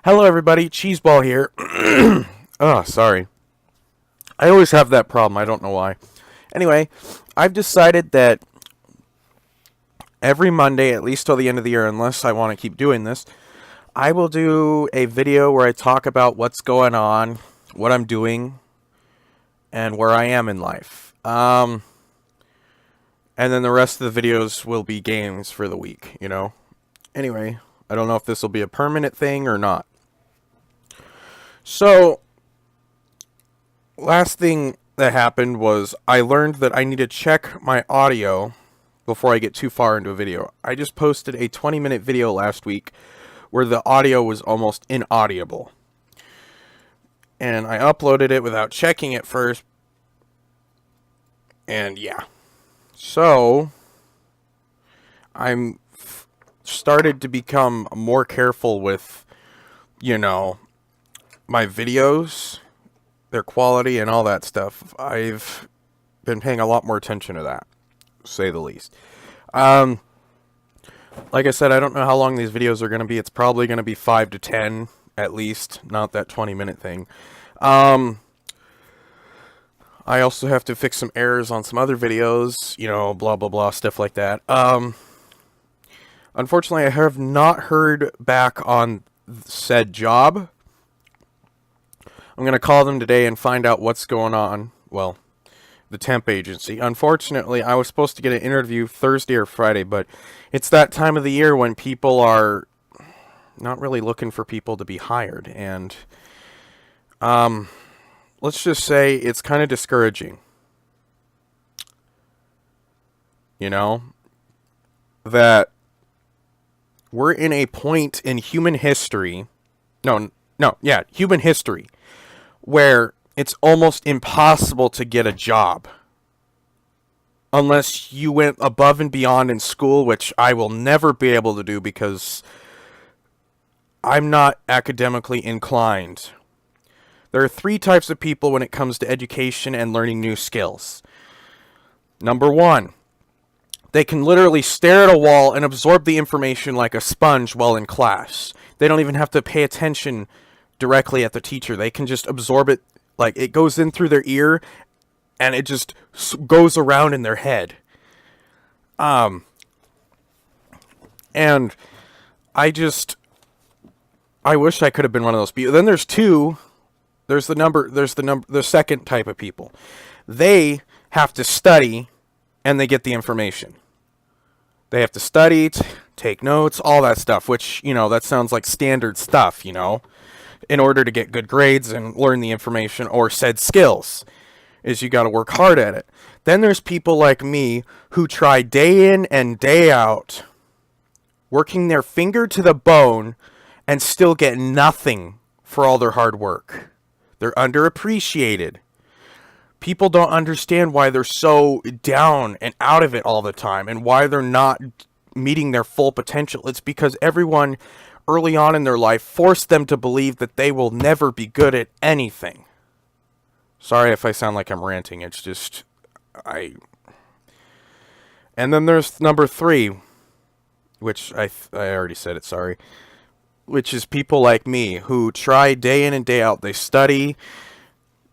Hello, everybody. Cheeseball here. Oh, sorry. I always have that problem. I don't know why. Anyway, I've decided that every Monday, at least till the end of the year, unless I want to keep doing this, I will do a video where I talk about what's going on, what I'm doing, and where I am in life. And then the rest of the videos will be games for the week, you know? Anyway, I don't know if this will be a permanent thing or not. So, last thing that happened was I learned that I need to check my audio before I get too far into a video. I just posted a 20-minute video last week where the audio was almost inaudible. And I uploaded it without checking it first. And yeah. So, I'm started to become more careful with, my videos, their quality, and all that stuff. I've been paying a lot more attention to that, to say the least. Like I said, I don't know how long these videos are going to be. It's probably going to be 5 to 10 at least, not that 20-minute thing. I also have to fix some errors on some other videos, blah, blah, blah, stuff like that. Unfortunately, I have not heard back on said job. I'm going to call them today and find out what's going on. Well, the temp agency. Unfortunately, I was supposed to get an interview Thursday or Friday, but it's that time of the year when people are not really looking for people to be hired. And let's just say it's kind of discouraging. That we're in a point in human history. Human history. Where it's almost impossible to get a job. Unless you went above and beyond in school, which I will never be able to do because I'm not academically inclined. There are 3 types of people when it comes to education and learning new skills. Number 1, they can literally stare at a wall and absorb the information like a sponge while in class. They don't even have to pay attention directly at the teacher. They can just absorb it, like it goes in through their ear and it just goes around in their head. And I wish I could have been one of those people. Then there's 2. There's the second type of people. They have to study and they get the information. They have to study, take notes, all that stuff, which, that sounds like standard stuff, in order to get good grades and learn the information or said skills, is you got to work hard at it. Then there's people like me who try day in and day out, working their finger to the bone and still get nothing for all their hard work. They're underappreciated. People don't understand why they're so down and out of it all the time and why they're not meeting their full potential. It's because everyone early on in their life forced them to believe that they will never be good at anything. Sorry if I sound like I'm ranting. It's just, And then there's number 3, which I already said it, sorry. Which is people like me who try day in and day out. They study,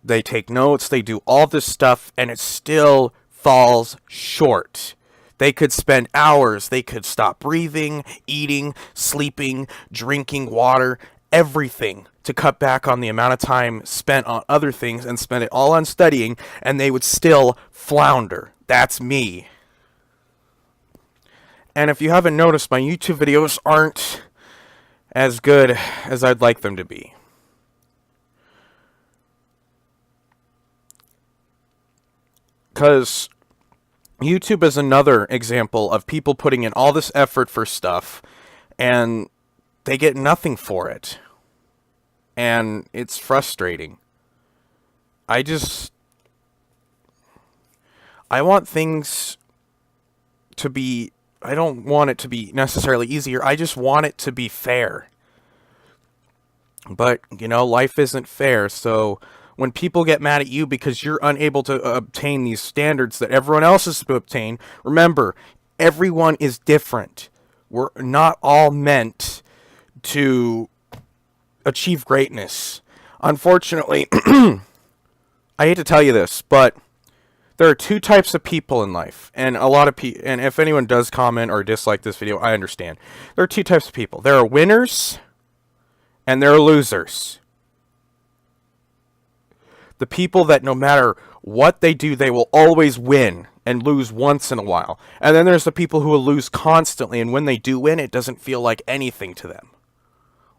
they take notes, they do all this stuff, and it still falls short. They could spend hours, they could stop breathing, eating, sleeping, drinking water, everything to cut back on the amount of time spent on other things and spend it all on studying, and they would still flounder. That's me. And if you haven't noticed, my YouTube videos aren't as good as I'd like them to be. Because YouTube is another example of people putting in all this effort for stuff and they get nothing for it. And it's frustrating. I want things to be, I don't want it to be necessarily easier. I just want it to be fair. But, life isn't fair, so when people get mad at you because you're unable to obtain these standards that everyone else is to obtain, remember, everyone is different. We're not all meant to achieve greatness. Unfortunately, I hate to tell you this, but there are two types of people in life, and a lot of people, and if anyone does comment or dislike this video, I understand. There are two types of people. There are winners, and there are losers. The people that no matter what they do, they will always win and lose once in a while. And then there's the people who will lose constantly, and when they do win, it doesn't feel like anything to them.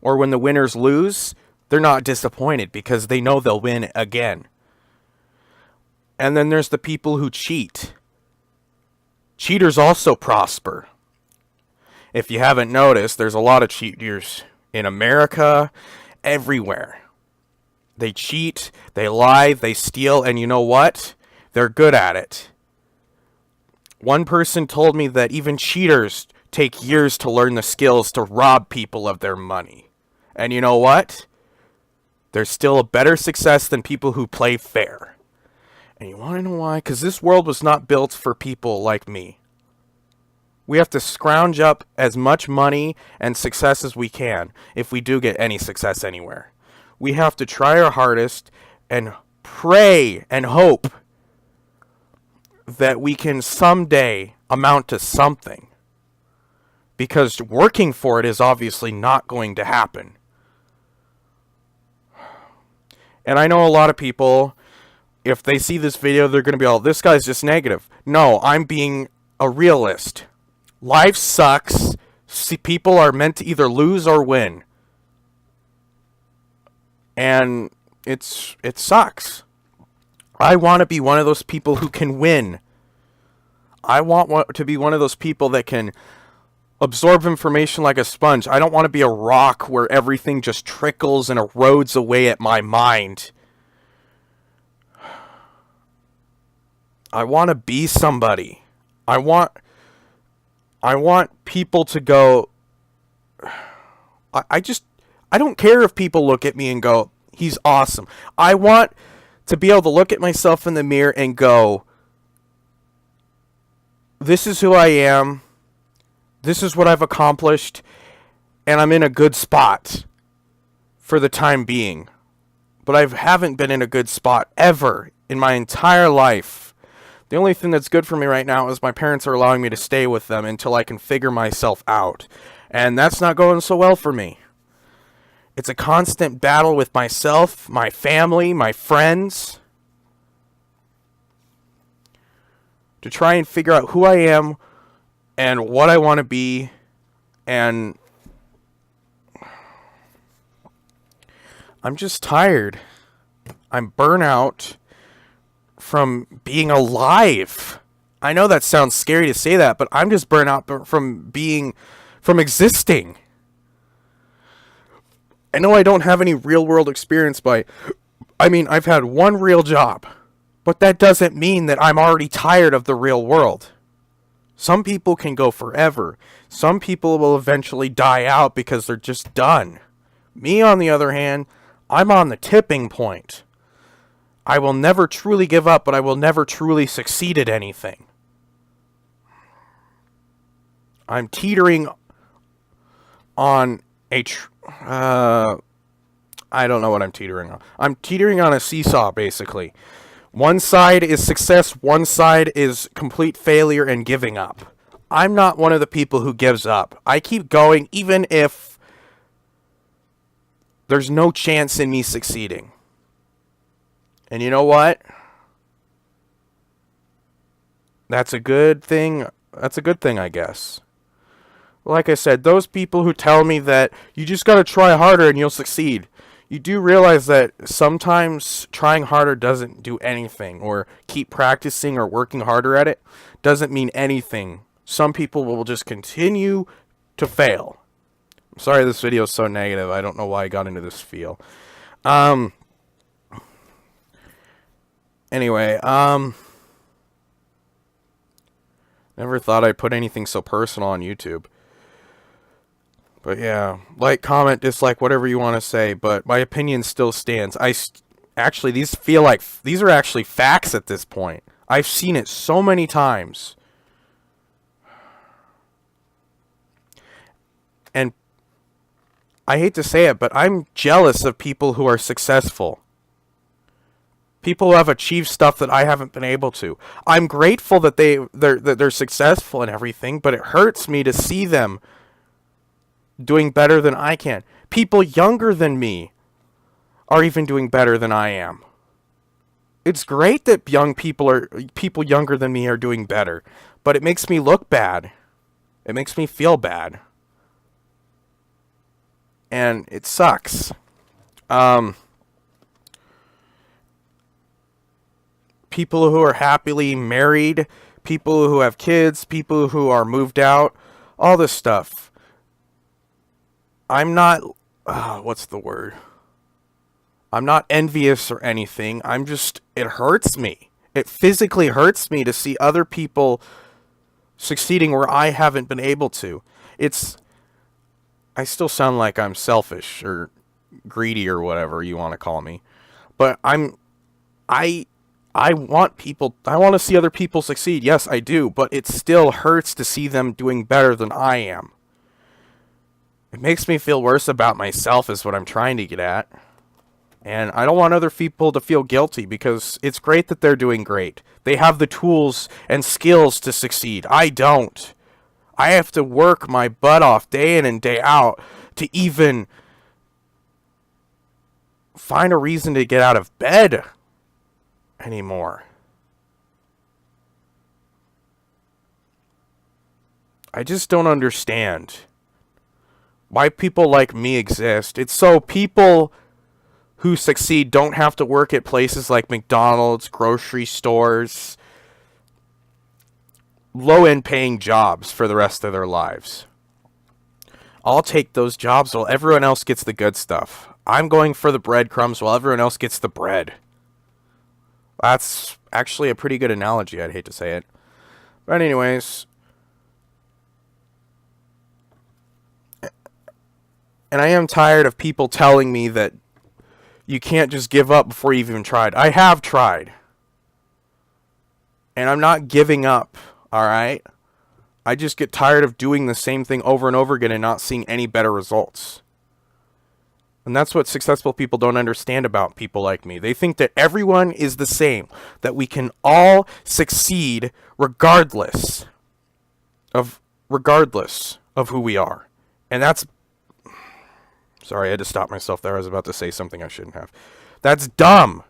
Or when the winners lose, they're not disappointed because they know they'll win again. And then there's the people who cheat. Cheaters also prosper. If you haven't noticed, there's a lot of cheaters in America, everywhere. They cheat, they lie, they steal, and you know what? They're good at it. One person told me that even cheaters take years to learn the skills to rob people of their money. And you know what? There's still a better success than people who play fair. And you want to know why? Because this world was not built for people like me. We have to scrounge up as much money and success as we can if we do get any success anywhere. We have to try our hardest and pray and hope that we can someday amount to something. Because working for it is obviously not going to happen. And I know a lot of people, if they see this video, they're going to be all, this guy's just negative. No, I'm being a realist. Life sucks. See, people are meant to either lose or win. And it sucks. I want to be one of those people who can win. I want to be one of those people that can absorb information like a sponge. I don't want to be a rock where everything just trickles and erodes away at my mind. I want to be somebody. I want people to go, I don't care if people look at me and go, he's awesome. I want to be able to look at myself in the mirror and go, this is who I am. This is what I've accomplished. And I'm in a good spot for the time being. But I haven't been in a good spot ever in my entire life. The only thing that's good for me right now is my parents are allowing me to stay with them until I can figure myself out. And that's not going so well for me. It's a constant battle with myself, my family, my friends, to try and figure out who I am and what I want to be. And I'm just tired. I'm burnt out from being alive. I know that sounds scary to say that, but I'm just burnt out from existing. I know I don't have any real world experience I've had one real job, but that doesn't mean that I'm already tired of the real world. Some people can go forever. Some people will eventually die out because they're just done. Me, on the other hand, I'm on the tipping point. I will never truly give up, but I will never truly succeed at anything. I'm teetering on I don't know what I'm teetering on. I'm teetering on a seesaw, basically. One side is success, one side is complete failure and giving up. I'm not one of the people who gives up. I keep going even if there's no chance in me succeeding. And you know what? That's a good thing. That's a good thing, I guess. Like I said, those people who tell me that you just got to try harder and you'll succeed. You do realize that sometimes trying harder doesn't do anything, or keep practicing or working harder at it doesn't mean anything. Some people will just continue to fail. I'm sorry this video is so negative. I don't know why I got into this feel. Anyway, never thought I'd put anything so personal on YouTube. But yeah, like, comment, dislike, whatever you want to say, but my opinion still stands. Actually, these are actually facts at this point. I've seen it so many times. And I hate to say it, but I'm jealous of people who are successful. People who have achieved stuff that I haven't been able to. I'm grateful that they're successful and everything, but it hurts me to see them doing better than I can. People younger than me are even doing better than I am. It's great that people younger than me are doing better, but it makes me look bad. It makes me feel bad. And it sucks. People who are happily married, people who have kids, people who are moved out, all this stuff. I'm not, what's the word? I'm not envious or anything. It hurts me. It physically hurts me to see other people succeeding where I haven't been able to. I still sound like I'm selfish or greedy or whatever you want to call me. But I want to see other people succeed. Yes, I do. But it still hurts to see them doing better than I am. It makes me feel worse about myself is what I'm trying to get at. And I don't want other people to feel guilty because it's great that they're doing great. They have the tools and skills to succeed. I don't. I have to work my butt off day in and day out to even find a reason to get out of bed anymore. I just don't understand why people like me exist. It's so people who succeed don't have to work at places like McDonald's, grocery stores, low-end paying jobs for the rest of their lives. I'll take those jobs while everyone else gets the good stuff. I'm going for the breadcrumbs while everyone else gets the bread. That's actually a pretty good analogy. I'd hate to say it. But anyways, and I am tired of people telling me that you can't just give up before you've even tried. I have tried. And I'm not giving up, alright? I just get tired of doing the same thing over and over again and not seeing any better results. And that's what successful people don't understand about people like me. They think that everyone is the same, that we can all succeed regardless of who we are. And that's... Sorry, I had to stop myself there. I was about to say something I shouldn't have. That's dumb.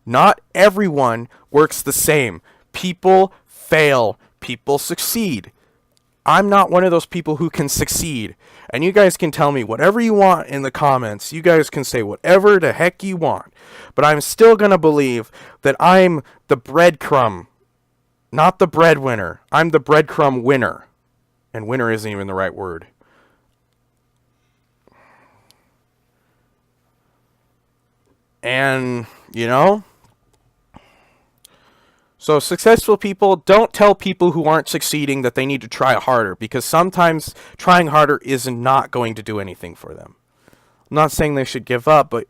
Not everyone works the same. People fail. People succeed. I'm not one of those people who can succeed. And you guys can tell me whatever you want in the comments. You guys can say whatever the heck you want. But I'm still going to believe that I'm the breadcrumb, not the breadwinner. I'm the breadcrumb winner. And winner isn't even the right word. And, you know, so successful people don't tell people who aren't succeeding that they need to try harder, because sometimes trying harder is not going to do anything for them. I'm not saying they should give up, but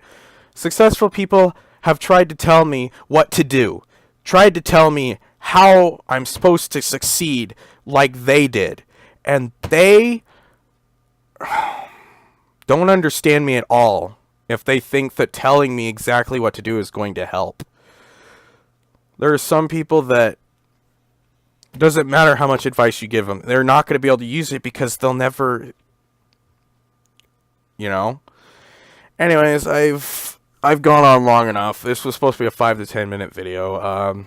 successful people have tried to tell me what to do, tried to tell me how I'm supposed to succeed like they did, and they don't understand me at all if they think that telling me exactly what to do is going to help. There are some people that it doesn't matter how much advice you give them. They're not going to be able to use it because they'll never, you know. Anyways, I've gone on long enough. This was supposed to be a 5 to 10 minute video.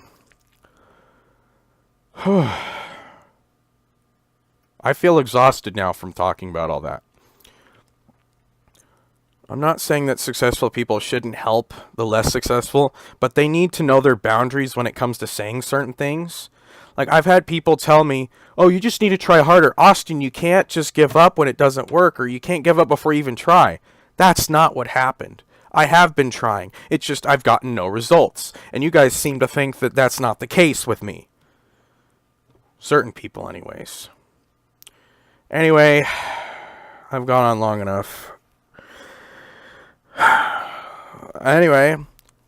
I feel exhausted now from talking about all that. I'm not saying that successful people shouldn't help the less successful, but they need to know their boundaries when it comes to saying certain things. Like, I've had people tell me, oh, you just need to try harder. Austin, you can't just give up when it doesn't work, or you can't give up before you even try. That's not what happened. I have been trying. It's just I've gotten no results. And you guys seem to think that that's not the case with me. Certain people, anyways. Anyway, I've gone on long enough. Anyway,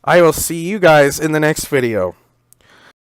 I will see you guys in the next video.